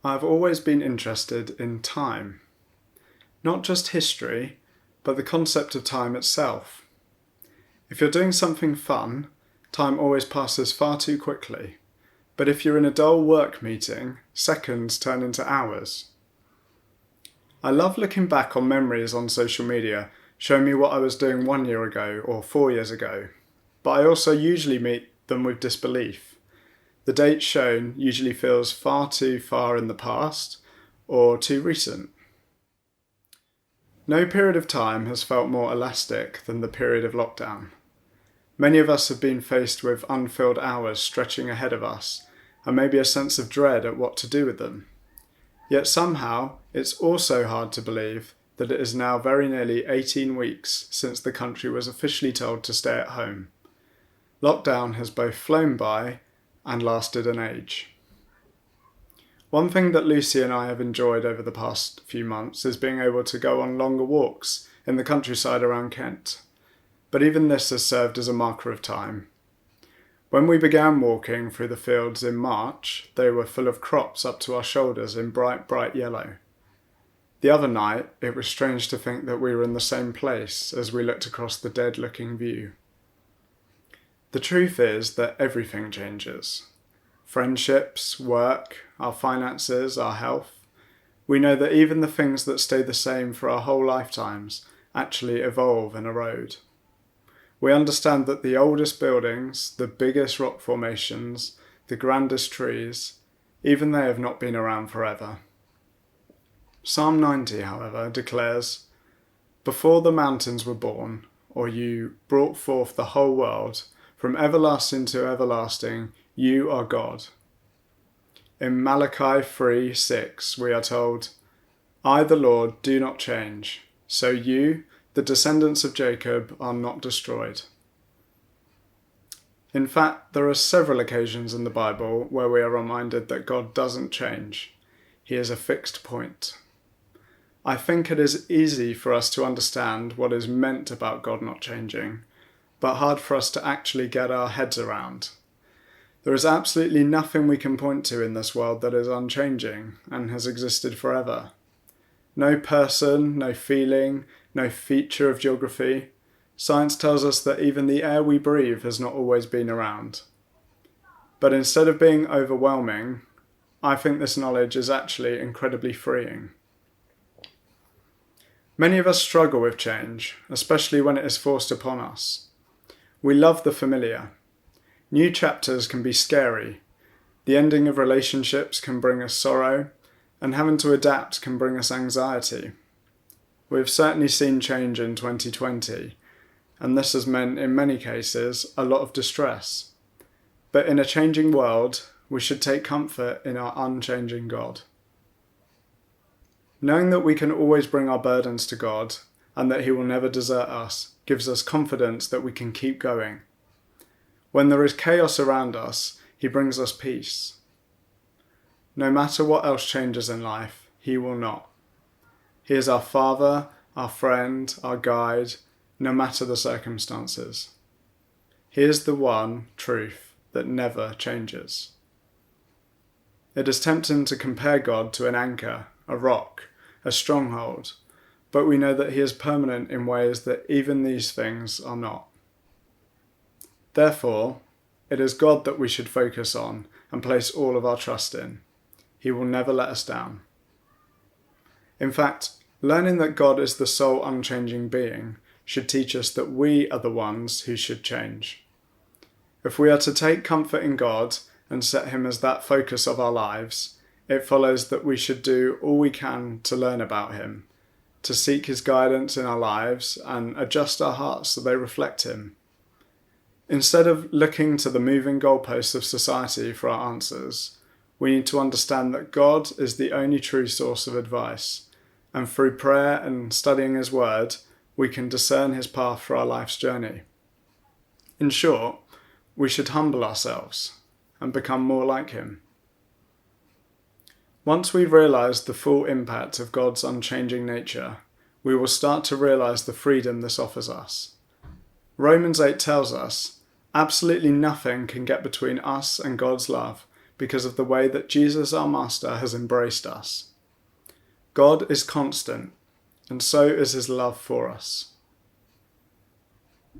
I've always been interested in time. Not just history, but the concept of time itself. If you're doing something fun, time always passes far too quickly. But if you're in a dull work meeting, seconds turn into hours. I love looking back on memories on social media, showing me what I was doing 1 year ago or 4 years ago. But I also usually meet them with disbelief. The date shown usually feels far too far in the past or too recent. No period of time has felt more elastic than the period of lockdown. Many of us have been faced with unfilled hours stretching ahead of us, and maybe a sense of dread at what to do with them. Yet somehow, it's also hard to believe that it is now very nearly 18 weeks since the country was officially told to stay at home. Lockdown has both flown by and lasted an age. One thing that Lucy and I have enjoyed over the past few months is being able to go on longer walks in the countryside around Kent. But even this has served as a marker of time. When we began walking through the fields in March, they were full of crops up to our shoulders in bright yellow. The other night, it was strange to think that we were in the same place as we looked across the dead-looking view. The truth is that everything changes. Friendships, work, our finances, our health. We know that even the things that stay the same for our whole lifetimes actually evolve and erode. We understand that the oldest buildings, the biggest rock formations, the grandest trees, even they have not been around forever. Psalm 90, however, declares, "Before the mountains were born, or you brought forth the whole world, from everlasting to everlasting, you are God." In Malachi 3:6, we are told, "I, the Lord, do not change, so you, the descendants of Jacob, are not destroyed." In fact, there are several occasions in the Bible where we are reminded that God doesn't change. He is a fixed point. I think it is easy for us to understand what is meant about God not changing, but hard for us to actually get our heads around. There is absolutely nothing we can point to in this world that is unchanging and has existed forever. No person, no feeling, no feature of geography. Science tells us that even the air we breathe has not always been around. But instead of being overwhelming, I think this knowledge is actually incredibly freeing. Many of us struggle with change, especially when it is forced upon us. We love the familiar. New chapters can be scary. The ending of relationships can bring us sorrow, and having to adapt can bring us anxiety. We've certainly seen change in 2020, and this has meant, in many cases, a lot of distress. But in a changing world, we should take comfort in our unchanging God. Knowing that we can always bring our burdens to God, and that He will never desert us, gives us confidence that we can keep going. When there is chaos around us, He brings us peace. No matter what else changes in life, He will not. He is our Father, our friend, our guide, no matter the circumstances. He is the one truth that never changes. It is tempting to compare God to an anchor, a rock, a stronghold, but we know that He is permanent in ways that even these things are not. Therefore, it is God that we should focus on and place all of our trust in. He will never let us down. In fact, learning that God is the sole unchanging being should teach us that we are the ones who should change. If we are to take comfort in God and set Him as that focus of our lives, it follows that we should do all we can to learn about Him, to seek His guidance in our lives and adjust our hearts so they reflect Him. Instead of looking to the moving goalposts of society for our answers, we need to understand that God is the only true source of advice, and through prayer and studying His Word, we can discern His path for our life's journey. In short, we should humble ourselves and become more like Him. Once we've realised the full impact of God's unchanging nature, we will start to realise the freedom this offers us. Romans 8 tells us, absolutely nothing can get between us and God's love because of the way that Jesus, our Master, has embraced us. God is constant, and so is his love for us.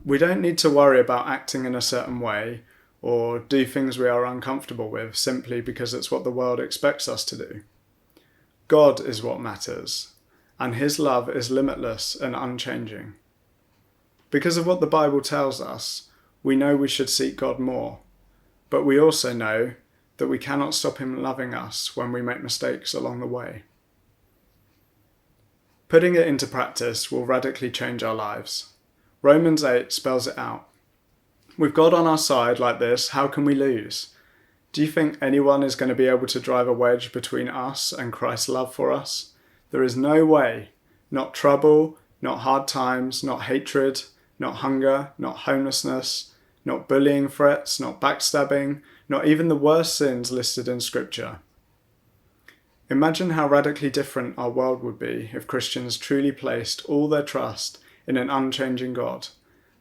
We don't need to worry about acting in a certain way or do things we are uncomfortable with simply because it's what the world expects us to do. God is what matters, and his love is limitless and unchanging. Because of what the Bible tells us, we know we should seek God more, but we also know that we cannot stop him loving us when we make mistakes along the way. Putting it into practice will radically change our lives. Romans 8 spells it out. With God on our side like this, how can we lose? Do you think anyone is going to be able to drive a wedge between us and Christ's love for us? There is no way. Not trouble, not hard times, not hatred, not hunger, not homelessness, not bullying threats, not backstabbing, not even the worst sins listed in Scripture. Imagine how radically different our world would be if Christians truly placed all their trust in an unchanging God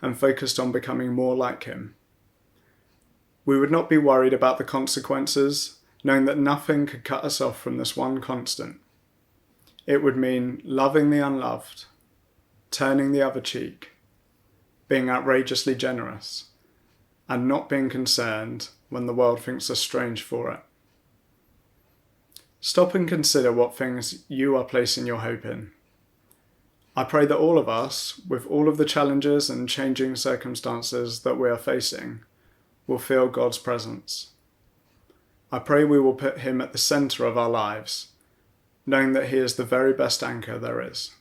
and focused on becoming more like him. We would not be worried about the consequences, knowing that nothing could cut us off from this one constant. It would mean loving the unloved, turning the other cheek, being outrageously generous, and not being concerned when the world thinks us strange for it. Stop and consider what things you are placing your hope in. I pray that all of us, with all of the challenges and changing circumstances that we are facing, will feel God's presence. I pray we will put him at the centre of our lives, knowing that he is the very best anchor there is.